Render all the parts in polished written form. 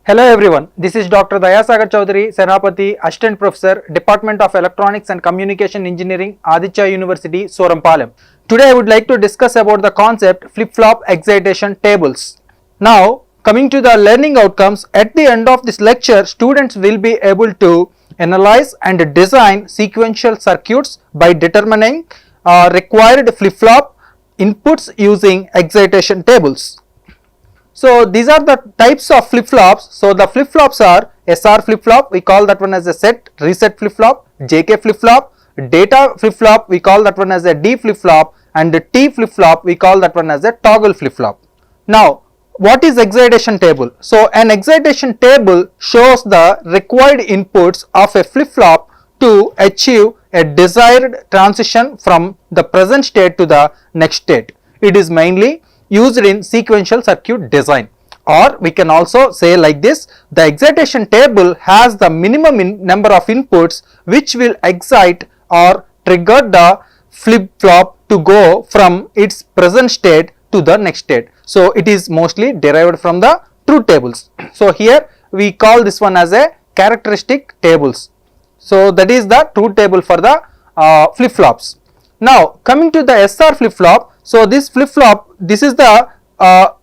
Hello everyone, this is Dr. Daya Sagar Chowdary, Senapati, Assistant Professor, Department of Electronics and Communication Engineering, Aditya University-Surampalem. Today I would like to discuss about the concept flip-flop excitation tables. Now, coming to the learning outcomes, at the end of this lecture, students will be able to analyze and design sequential circuits by determining required flip-flop inputs using excitation tables. So these are the types of flip-flops. So the flip-flops are SR flip-flop, we call that one as a set reset flip-flop, JK flip-flop, data flip-flop, we call that one as a D flip-flop, and the T flip-flop, we call that one as a toggle flip-flop. Now, what is excitation table? So an excitation table shows the required inputs of a flip-flop to achieve a desired transition from the present state to the next state. It is mainly used in sequential circuit design, or we can also say like this: the excitation table has the minimum number of inputs which will excite or trigger the flip-flop to go from its present state to the next state. So it is mostly derived from the truth tables. So here we call this one as a characteristic tables. So that is the truth table for the flip-flops. Now coming to the SR flip-flop, so this flip-flop, this is the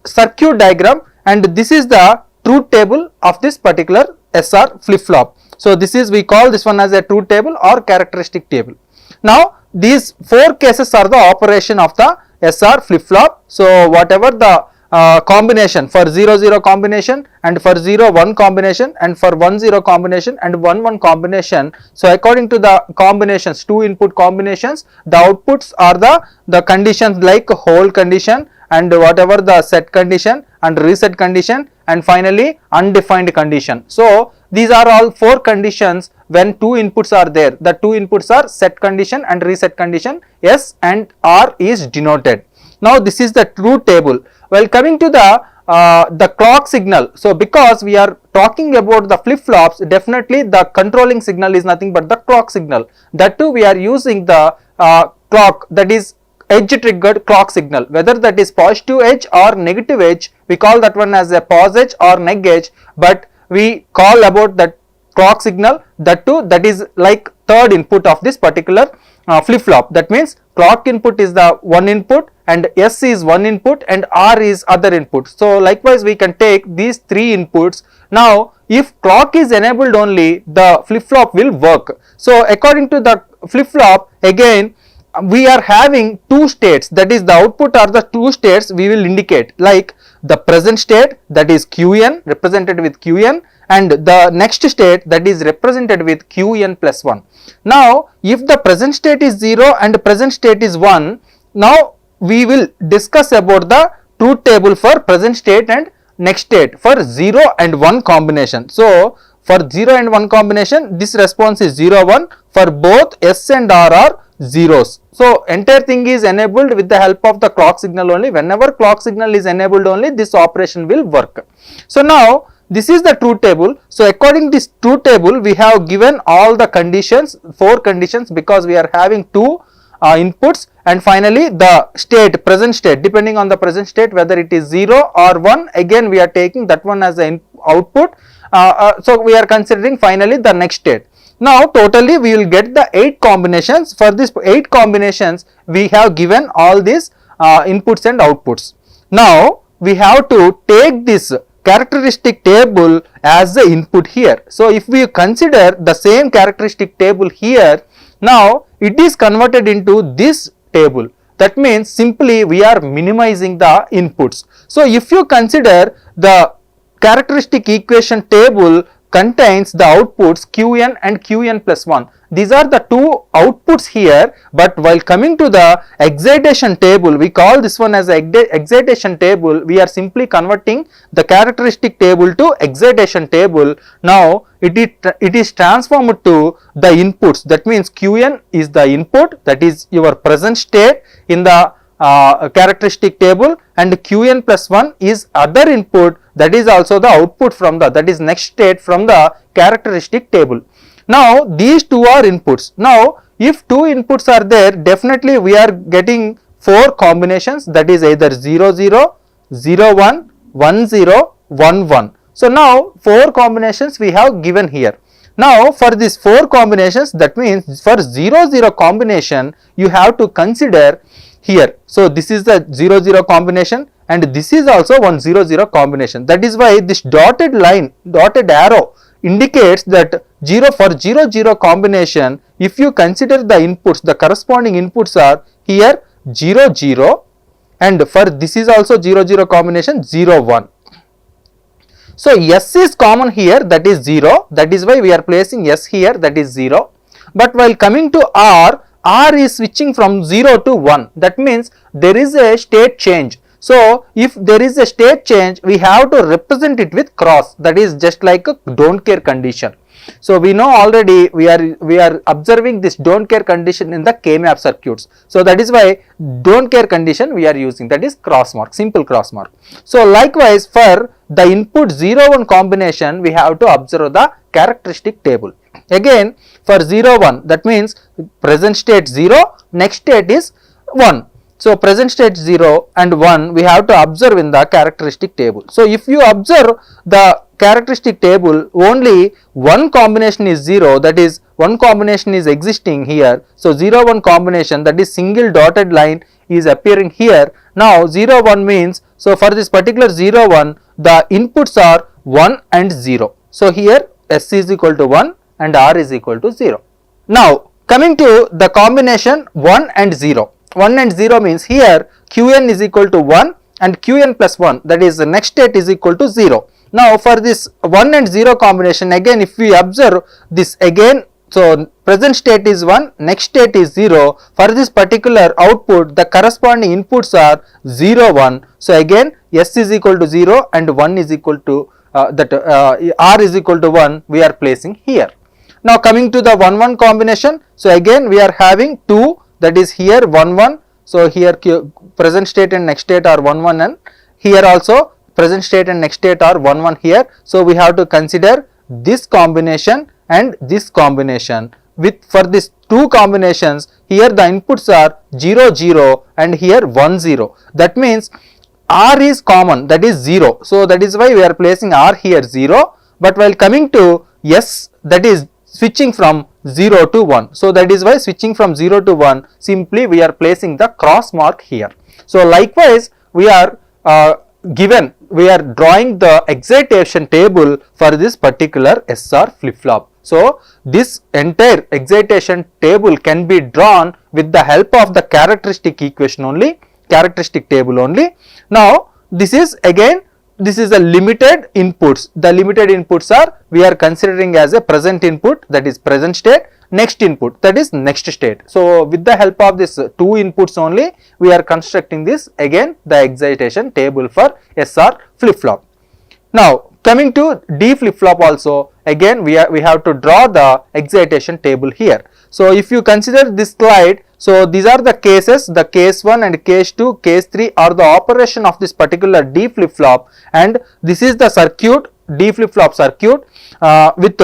circuit diagram and this is the truth table of this particular SR flip-flop. So this is, we call this one as a truth table or characteristic table. Now these four cases are the operation of the SR flip-flop. So whatever the combination for 0-0 combination and for 0-1 combination and for 1-0 combination and 1-1 combination. So according to the combinations, two input combinations, the outputs are the conditions like hold condition and whatever the set condition and reset condition and finally undefined condition. So these are all four conditions when two inputs are there. The two inputs are set condition and reset condition. S and R is denoted. Now this is the truth table. Well, coming to the clock signal, so because we are talking about the flip-flops, definitely the controlling signal is nothing but the clock signal. That too we are using the clock, that is edge triggered clock signal, whether that is positive edge or negative edge, we call that one as a pause edge or neg edge, but we call about that clock signal, that too that is like third input of this particular flip-flop. That means clock input is the one input and S is one input and R is other input. So likewise we can take these three inputs. Now if clock is enabled only, the flip-flop will work. So according to the flip-flop, again we are having two states, that is the output are the two states we will indicate, like the present state, that is Qn represented with Qn, and the next state, that is represented with Qn plus 1. Now if the present state is 0 and present state is 1, now we will discuss about the truth table for present state and next state for 0 and 1 combination. So for 0 and 1 combination, this response is 0 1, for both S and R are zeros. So entire thing is enabled with the help of the clock signal only. Whenever clock signal is enabled only, this operation will work. So now this is the truth table. So according to this truth table, we have given all the conditions, four conditions, because we are having two inputs, and finally the state, present state, depending on the present state whether it is 0 or 1, again we are taking that one as an output. So we are considering finally the next state. Now totally we will get the 8 combinations. For this 8 combinations we have given all these inputs and outputs. Now we have to take this characteristic table as the input here. So if we consider the same characteristic table here, now it is converted into this table. That means simply we are minimizing the inputs. So if you consider the characteristic equation table contains the outputs Qn and Qn plus 1. These are the two outputs here, but while coming to the excitation table, we call this one as excitation table. We are simply converting the characteristic table to excitation table. Now it is transformed to the inputs. That means Qn is the input, that is your present state in the characteristic table, and Qn plus 1 is other input, that is also the output from the, that is next state from the characteristic table. Now these two are inputs. Now if two inputs are there, definitely we are getting four combinations, that is either 0 0, 0 1, 1 0, 1 1. So now 4 combinations we have given here. Now for these 4 combinations, that means for 0 0 combination you have to consider here. So this is the 0 0 combination and this is also one 0 0 combination. That is why this dotted line, dotted arrow indicates that 0 for 0 0 combination, if you consider the inputs, the corresponding inputs are here 0 0 and for this is also 0 0 combination 0 1. So S is common here, that is 0, that is why we are placing S here, that is 0. But while coming to R is switching from 0 to 1, that means there is a state change. So if there is a state change, we have to represent it with cross, that is just like a don't care condition. So we know already we are observing this don't care condition in the K-map circuits. So that is why don't care condition we are using, that is cross mark, simple cross mark. So likewise for the input 0 1 combination, we have to observe the characteristic table. Again for 0 1, that means present state 0, next state is 1. So present state 0 and 1 we have to observe in the characteristic table. So if you observe the characteristic table, only one combination is 0, that is one combination is existing here. So 0 1 combination, that is single dotted line is appearing here. Now 0 1 means, so for this particular 0 1 the inputs are 1 and 0. So here S is equal to 1 and R is equal to 0. Now coming to the combination 1 and 0. 1 and 0 means here Qn is equal to 1 and Qn plus 1, that is the next state is equal to 0. Now for this 1 and 0 combination, again if we observe this again, so present state is 1, next state is 0. For this particular output, the corresponding inputs are 0 1. So again S is equal to 0 and 1 is equal to R is equal to 1 we are placing here. Now coming to the 1 1 combination, so again we are having 2, that is here 1 1. So here present state and next state are 1 1 and here also present state and next state are 1 1 here. So we have to consider this combination and this combination. With for these two combinations, here the inputs are 0 0 and here 1 0. That means R is common, that is 0. So that is why we are placing R here 0. But while coming to S, that is switching from 0 to 1. So that is why switching from 0 to 1, simply we are placing the cross mark here. So likewise we are we are drawing the excitation table for this particular SR flip flop. So this entire excitation table can be drawn with the help of the characteristic equation only, characteristic table only. Now this is again, this is the limited inputs. The limited inputs are, we are considering as a present input, that is present state, next input, that is next state. So with the help of this two inputs only, we are constructing this again the excitation table for SR flip flop. Now coming to D flip flop also, again we have to draw the excitation table here. So if you consider this slide, so these are the cases, the case 1 and case 2, case 3 are the operation of this particular D flip flop, and this is the circuit, D flip flop circuit with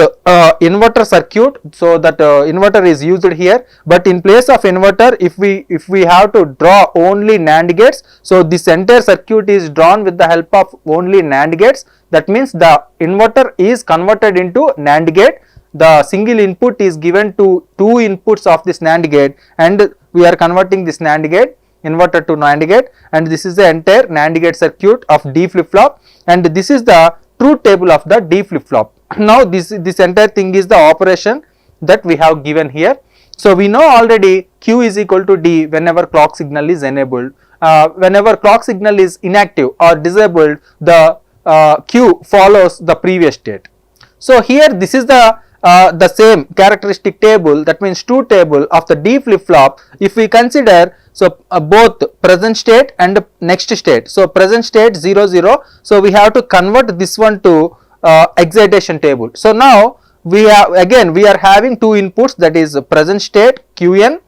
inverter circuit. So that inverter is used here, but in place of inverter, if we have to draw only NAND gates, so this entire circuit is drawn with the help of only NAND gates. That means the inverter is converted into NAND gate. The single input is given to two inputs of this NAND gate, and we are converting this NAND gate inverter to NAND gate, and this is the entire NAND gate circuit of D flip flop, and this is the truth table of the D flip flop. Now this entire thing is the operation that we have given here. So we know already Q is equal to D whenever clock signal is enabled. Whenever clock signal is inactive or disabled, the Q follows the previous state. So here this is the same characteristic table, that means truth table of the D flip flop. If we consider, so both present state and next state, so present state 0 0, so we have to convert this one to excitation table. So now we are having two inputs, that is present state Qn,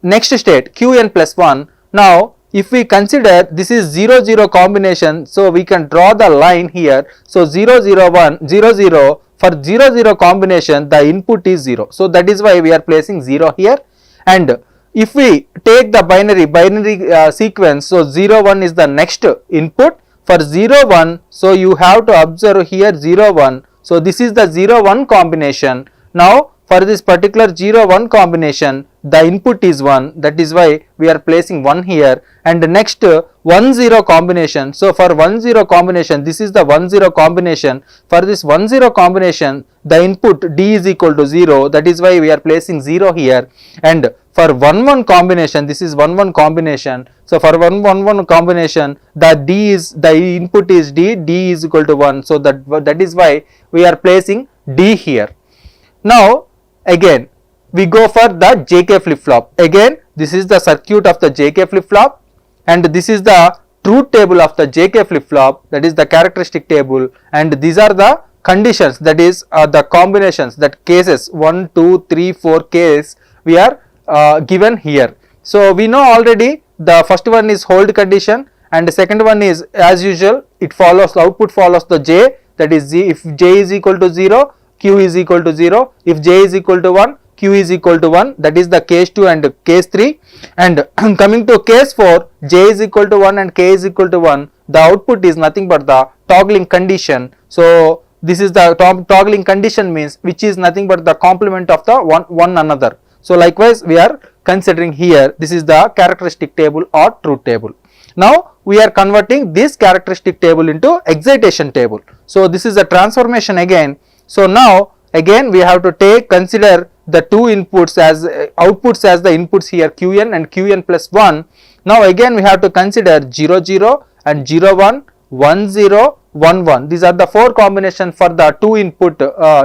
next state Qn plus 1. Now if we consider this is 0 0 combination, so we can draw the line here. So 0 0 1 0 0, for 0 0 combination the input is 0. So that is why we are placing 0 here. And if we take the binary sequence, so 0 1 is the next input. For for 0 1, so you have to observe here 0 1. So this is the 0 1 combination. Now for this particular 0 1 combination, the input is 1, that is why we are placing 1 here. And next 1 0 combination, so for 1 0 combination, this is the 1 0 combination. For this 1 0 combination, the input D is equal to 0, that is why we are placing 0 here. And for 1 1 combination, this is 1 1 combination, so for 1 1 combination, the input is D is equal to 1, so that is why we are placing D here. Now again we go for the JK flip flop. Again this is the circuit of the JK flip flop, and this is the truth table of the JK flip flop, that is the characteristic table, and these are the conditions, that is the combinations, that cases 1 2 3 4 case we are given here. So we know already the first one is hold condition, and the second one is as usual it follows, the output follows the J, that is if J is equal to 0, Q is equal to 0, if J is equal to 1, Q is equal to 1, that is the case 2 and case 3. And coming to case 4, J is equal to 1 and K is equal to 1, the output is nothing but the toggling condition. So this is the toggling condition, means which is nothing but the complement of the one another. So likewise we are considering here, this is the characteristic table or truth table. Now we are converting this characteristic table into excitation table. So this is a transformation again. So now again we have to consider the two inputs as outputs as the inputs here, Qn and Qn plus 1. Now again we have to consider 0 0 and 0 1, 1 0, 1 1. These are the four combinations for the two input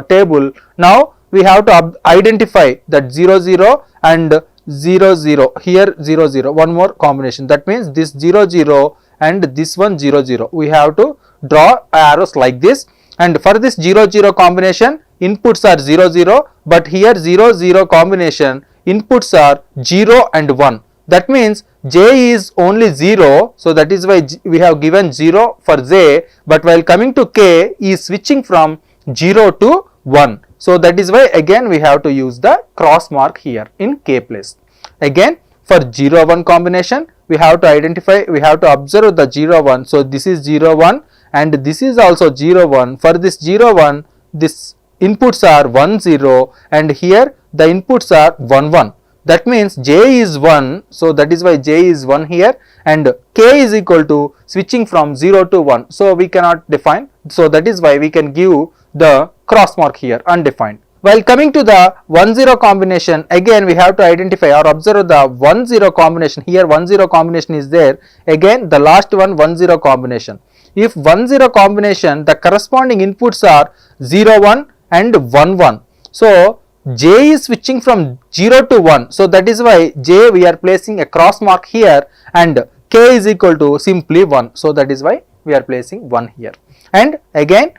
table. Now we have to identify that 0 0 and 0 0, here 0 0, one more combination, that means this 0 0 and this one 0 0. We have to draw arrows like this, and for this 0 0 combination inputs are 0 0, but here 0 0 combination inputs are 0 and 1. That means J is only 0, so that is why we have given 0 for J, but while coming to K is switching from 0 to 1. So that is why again we have to use the cross mark here in K place. Again for 0 1 combination we have to identify, we have to observe the 0 1. So this is 0 1 and this is also 0 1. For this 0 1, this inputs are 1 0 and here the inputs are 1 1. That means J is 1, so that is why J is 1 here, and K is equal to switching from 0 to 1. So we cannot define, so that is why we can give the cross mark here undefined. While coming to the 1 0 combination, again we have to identify or observe the 1 0 combination. Here 1 0 combination is there, again the last one 1 0 combination. If 1 0 combination, the corresponding inputs are 0 1 and 1 1. So J is switching from 0 to 1, so that is why J we are placing a cross mark here, and K is equal to simply 1, so that is why we are placing 1 here. And again,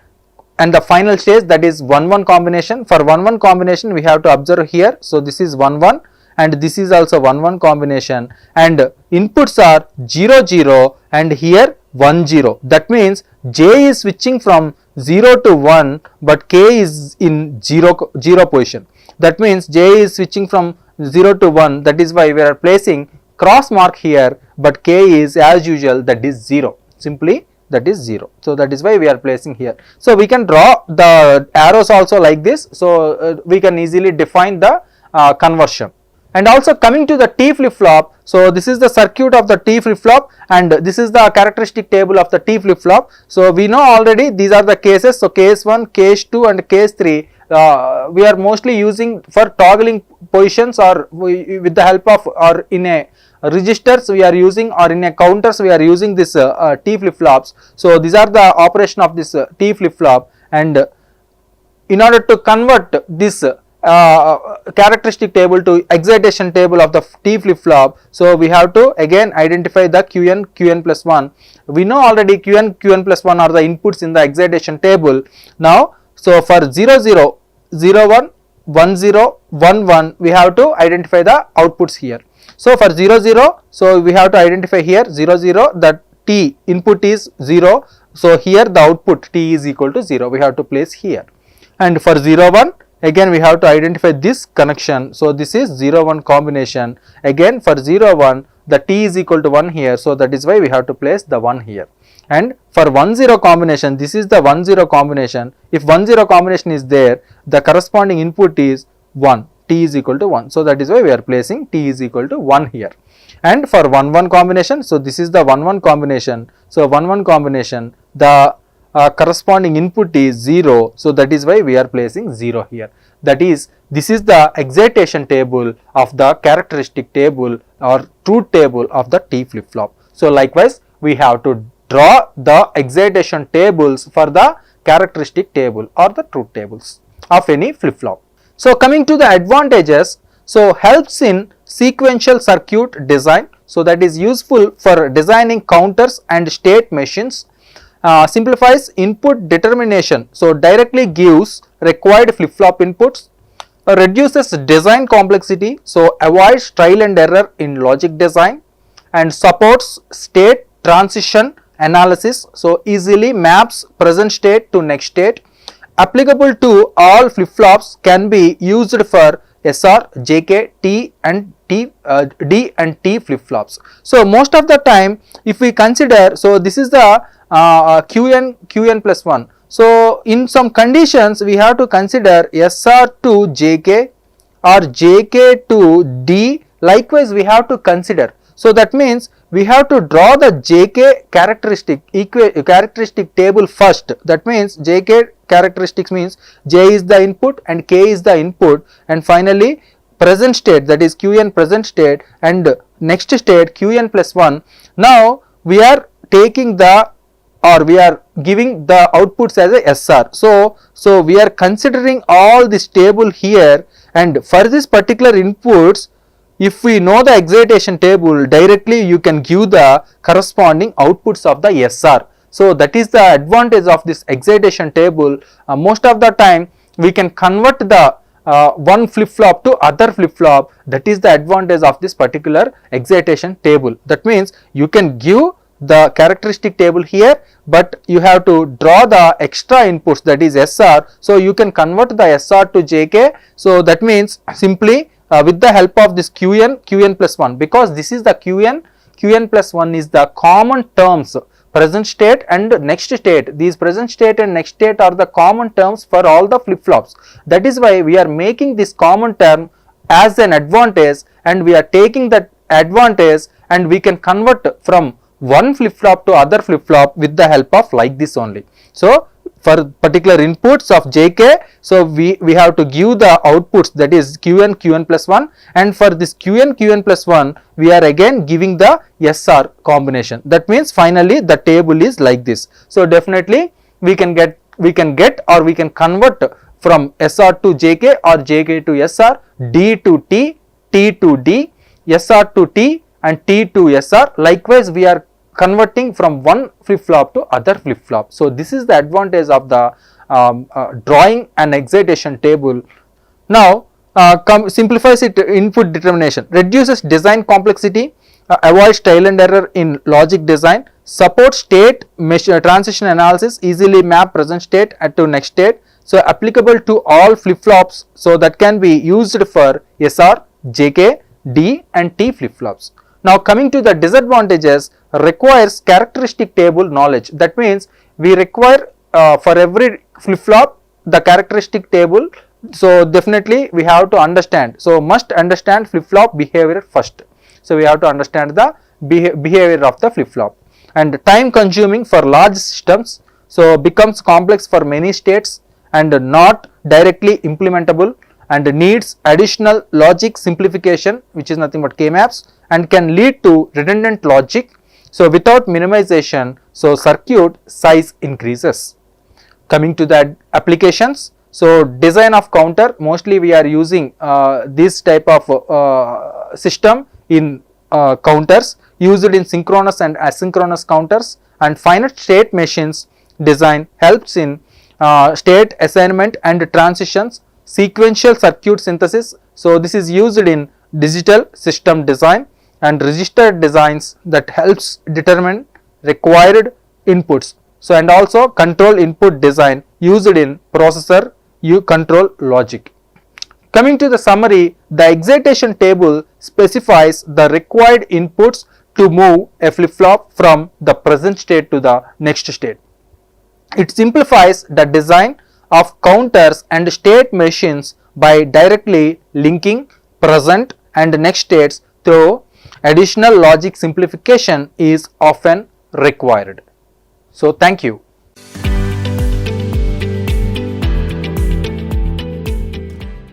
and the final stage, that is 1 1 combination. For 1 1 combination we have to observe here, so this is 1 1 and this is also 1 1 combination, and inputs are 0 0 and here 1 0. That means J is switching from 0 to 1, but K is in 0 position. That means J is switching from 0 to 1, that is why we are placing cross mark here, but K is as usual, that is 0, simply that is 0. So that is why we are placing here. So we can draw the arrows also like this, so we can easily define the conversion. And also coming to the T flip flop, so this is the circuit of the T flip flop and this is the characteristic table of the T flip flop. So we know already these are the cases, so case 1, case 2 and case 3 we are mostly using for toggling positions, or with the help of, or in a registers we are using, or in a counters we are using this T flip flops. So these are the operation of this T flip flop, and in order to convert this characteristic table to excitation table of the T flip flop, so we have to again identify the Qn plus 1. We know already Qn plus 1 are the inputs in the excitation table. Now so for 0 0, 0 1, 1 0, 1 1 we have to identify the outputs here. So for 0 0, so we have to identify here 0 0, that T input is 0, so here the output T is equal to 0, we have to place here. And for 0 1, again we have to identify this connection, so this is 0 1 combination. Again for 0 1, the T is equal to 1 here, so that is why we have to place the 1 here. and for 1-0 combination, this is the 1-0 combination. If 1-0 combination is there, the corresponding input is 1, t is equal to 1. So that is why we are placing t is equal to 1 here. And for 1-1 combination, so this is the 1-1 combination. So 1-1 combination, the corresponding input is 0. So that is why we are placing 0 here. That is, this is the excitation table of the characteristic table or truth table of the T flip flop. So likewise, we have to draw the excitation tables for the characteristic table or the truth tables of any flip flop. So coming to the advantages, so helps in sequential circuit design. So that is useful for designing counters and state machines. Simplifies input determination. So directly gives required flip flop inputs. Reduces design complexity. So avoids trial and error in logic design, and supports state transition analysis. So easily maps present state to next state. Applicable to all flip flops, can be used for SR, JK, T and T, D and T flip flops. So most of the time, if we consider, so this is the Qn plus 1. So in some conditions, we have to consider SR to JK or JK to D. Likewise, we have to consider. So that means we have to draw the JK characteristic table first. That means JK characteristics means J is the input and K is the input, and finally present state, that is Qn present state, and next state Qn plus 1. Now we are taking the, or we are giving the outputs as a SR. So we are considering all this table here, and for this particular inputs, if we know the excitation table, directly you can give the corresponding outputs of the SR. So that is the advantage of this excitation table. Most of the time we can convert the one flip flop to other flip flop. That is the advantage of this particular excitation table. That means you can give the characteristic table here, but you have to draw the extra inputs, that is SR. So you can convert the SR to JK. So that means simply with the help of this Qn plus 1, because this is the Qn plus 1 is the common terms, present state and next state. These present state and next state are the common terms for all the flip flops. That is why we are making this common term as an advantage, and we are taking that advantage and we can convert from one flip flop to other flip flop with the help of like this only. So for particular inputs of JK, so we have to give the outputs, that is Qn plus 1, and for this Qn plus 1 we are again giving the SR combination. That means finally the table is like this. So definitely we can get or we can convert from SR to JK or JK to SR, D to T, T to D, SR to T and T to SR. Likewise we are converting from one flip flop to other flip flop. So this is the advantage of the drawing an excitation table. Now simplifies it input determination, reduces design complexity, avoids trial and error in logic design, supports state transition analysis, easily map present state to next state. So applicable to all flip flops, so that can be used for SR, JK, D and T flip flops. Now coming to the disadvantages, requires characteristic table knowledge. That means we require for every flip flop the characteristic table. So definitely we have to understand. So must understand flip flop behavior first. So we have to understand the behavior of the flip flop. And time consuming for large systems. So becomes complex for many states and not directly implementable, and needs additional logic simplification, which is nothing but K-maps, and can lead to redundant logic. So without minimization, so circuit size increases. Coming to the applications, so design of counter, mostly we are using this type of system in counters, used in synchronous and asynchronous counters. And finite state machines design helps in state assignment and transitions, sequential circuit synthesis. So this is used in digital system design, and register designs that helps determine required inputs. So and also control input design used in processor control logic. Coming to the summary, the excitation table specifies the required inputs to move a flip-flop from the present state to the next state. It simplifies the design of counters and state machines by directly linking present and next states, though additional logic simplification is often required. So thank you.